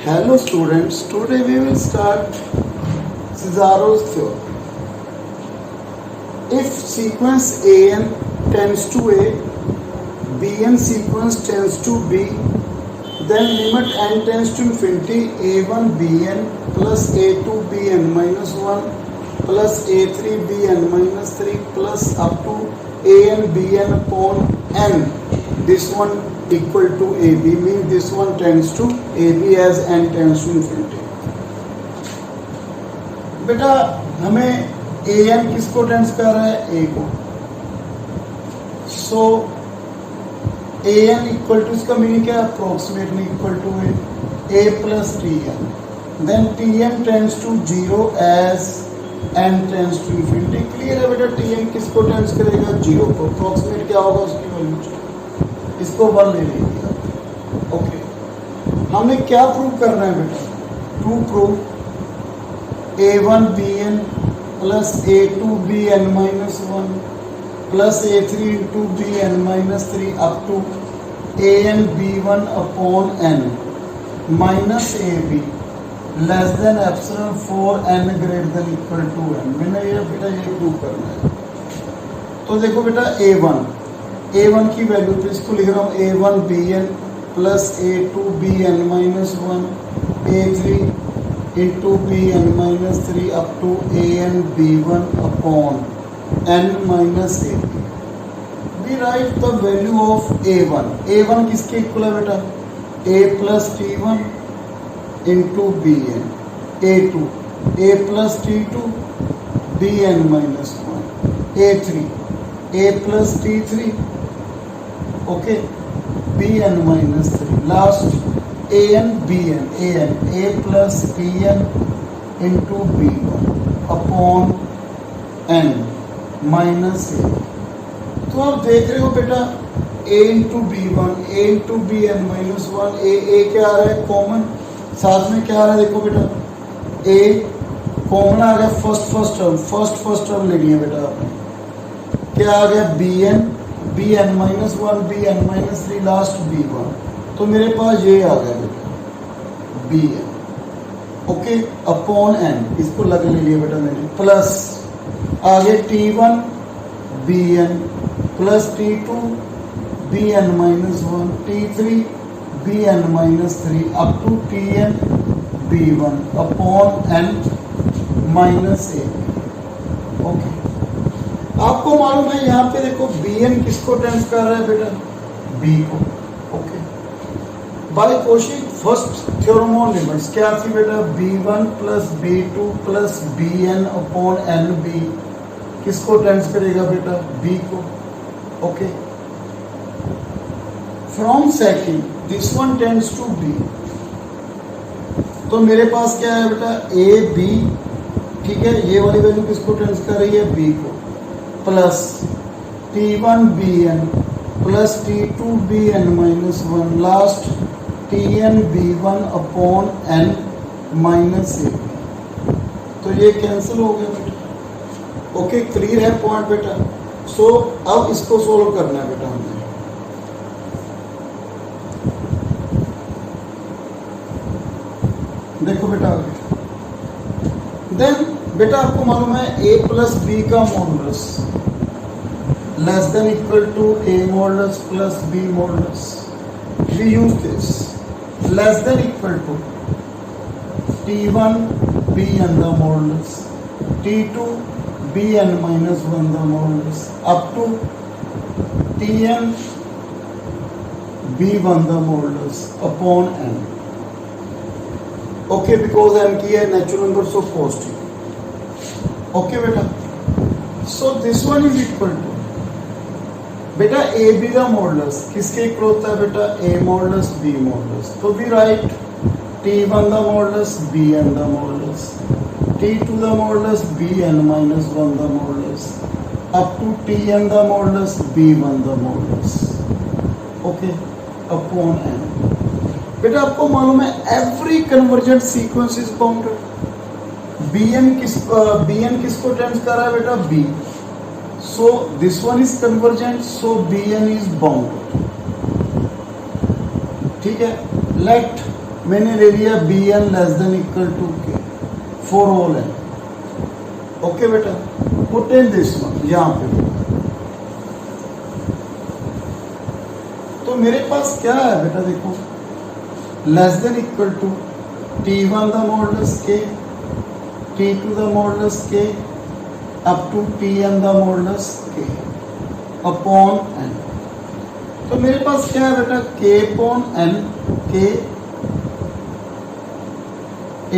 Hello students, today we will start Cesaro's theorem. If sequence AN tends to A, BN sequence tends to B, then limit n tends to infinity A1 Bn plus A2 Bn minus 1 plus A3 Bn minus 3 plus up to An Bn upon n. This one equal to AB means this one tends to AB as n tends to infinity. बेटा हमें AN किसको tends कर रहा है? A को. So AN equal to इसका meaning क्या है? Approximately equal to A plus TN. Then TN tends to 0 as n tends to infinity. Clear है बेटा? TN किसको टेंस करेगा? 0 को. अप्रोक्सीमेट क्या होगा उसकी वैल्यू? इसको 1 ले लेंगे. ओके, हमने क्या प्रूव करना है बेटा? To prove A1 Bn plus A2 Bn minus 1 plus A3 into Bn minus 3 up to An B1 upon n minus AB less than epsilon 4 n greater than equal to n. मैंने ये बेटा ये prove करना है. तो देखो बेटा A1 की वैल्यू पे इसको लिख रहा हूँ A1 Bn plus A2 Bn minus 1 A3 into Bn minus 3 up to An B1 upon n minus AB. We write the value of A1. A1 किसके इक्वल है बेटा? A plus T1 into Bn. A2 A plus T2 Bn minus 1. A3 A plus T3 okay Bn minus 3. Last An Bn A plus Tn into B1 upon n minus A. तो आप देख रहे हो बेटा A into B1 A into Bn minus 1 A क्या आ रहा है? Common. साथ में क्या आ रहा है? देखो बेटा A कॉमन आ गया. फर्स्ट टर्म लेनी है बेटा आपने. क्या आ गया? Bn minus 1 Bn minus 3 last B1. तो मेरे पास ये आ गया बेटा Bn ओके अपॉन n. इसको लग ले लिया बेटा मैंने. प्लस आगे T1 Bn plus T2 Bn minus 1 T3 Bn minus 3 up to Tn B1 upon n minus A. Okay, आपको मालूम है यहाँ पे देखो Bn किसको टेंस कर रहा है बेटा? B को. Okay, by Cauchy first theorem on limits क्या थी बेटा? B1 plus B2 plus Bn upon NB किसको टेंस करेगा बेटा? B को. Okay, from second this one tends to B. तो मेरे पास क्या है बेटा? A B. ठीक है, ये वाली वैल्यू किसको टेंस कर रही है? B को. Plus T1 Bn plus T2 Bn minus 1 last Tn B1 upon n minus A. तो ये कैंसिल हो गया बेटा. ओके, क्लियर है पॉइंट बेटा? सो अब इसको सोल्व करना है बेटा हमने. देखो बेटा देन बेटा आपको मालूम है A प्लस B का modulus less than equal to A modulus plus B modulus. We use this. Less than equal to T1 Bn the modulus T2 Bn minus 1 the modulus up to Tn B1 the modulus upon n. Okay, because n की है natural numbers of positive. Okay बेटा, so this one is equal to बेटा A B का modulus किसके इक्वल होता है बेटा? A modulus B modulus. तो we write T1 the modulus Bn the modulus T2 the modulus Bn minus 1 the modulus up to Tn the modulus B1 the modulus. Okay upon n. बेटा आपको मालूम है every convergent sequence is bounded. Bn किसको tends कर रहा है बेटा? B. So this one is convergent, so Bn is bounded. ठीक है. Let मैंने ले लिया B n less than equal to k for all n. Okay बेटा, पुट इन दिस वन यहाँ पे। तो मेरे पास क्या है बेटा, देखो less than equal to T1 the modulus k, T2 the modulus k, up to Tn the modulus k upon n। तो मेरे पास क्या है बेटा, k upon n, k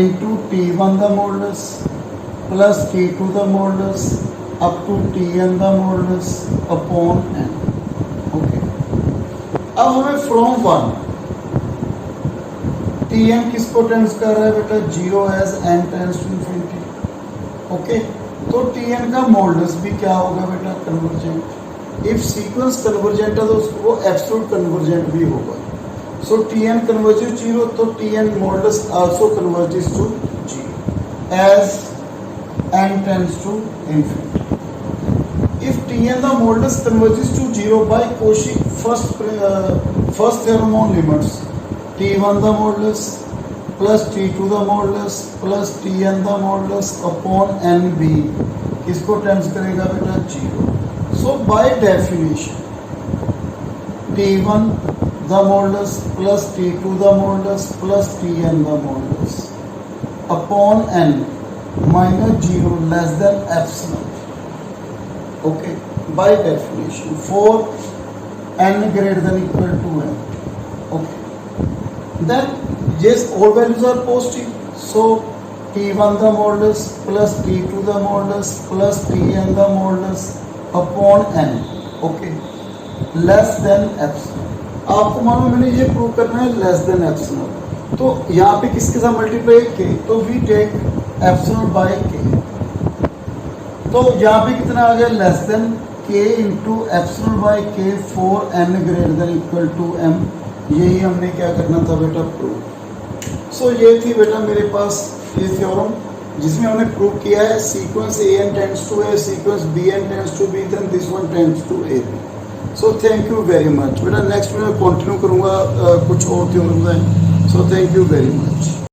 into T1 the modulus plus T2 the modulus up to Tn the modulus upon n। Okay, अब हमें from one Tn किसको tends कर रहा है बेटा, 0 as n tends to infinity. Okay, तो Tn का modulus भी क्या होगा बेटा, कन्वर्जेंट। इफ सीक्वेंस कन्वर्जेंट है तो वो एब्सोल्यूट कन्वर्जेंट भी होगा। सो Tn कन्वर्जेस 0, तो Tn modulus also converges to 0 as n tends to infinity. If Tn the modulus converges to 0 by Cauchy first theorem on limits, T1 the modulus plus T2 the modulus plus Tn the modulus upon nb किसको tends करेगा बेटा, 0। So by definition T1 the modulus plus T2 the modulus plus Tn the modulus upon n minus 0 less than epsilon। Okay, by definition for n greater than equal to n। Okay, then yes, all values are positive, so T1 the modulus plus T2 the modulus plus Tn the modulus upon n, okay, less than epsilon। आपको मालूम मैंने ये prove करना है less than epsilon, तो यहाँ पे किसके साथ मल्टीप्लाई के, तो वी टेक एप्सिलॉन बाय के। तो यहाँ पे कितना आ गया, less than k into epsilon by k for n greater than equal to m। यही हमने क्या करना था बेटा, प्रूव। सो ये थी बेटा मेरे पास ये थ्योरम जिसमें हमने प्रूव किया है sequence an tends to a, sequence bn tends to b, then this one tends to a। So thank you very much बेटा। नेक्स्ट में कंटिन्यू करूँगा कुछ और थ्योरम्स हैं। So thank you very much.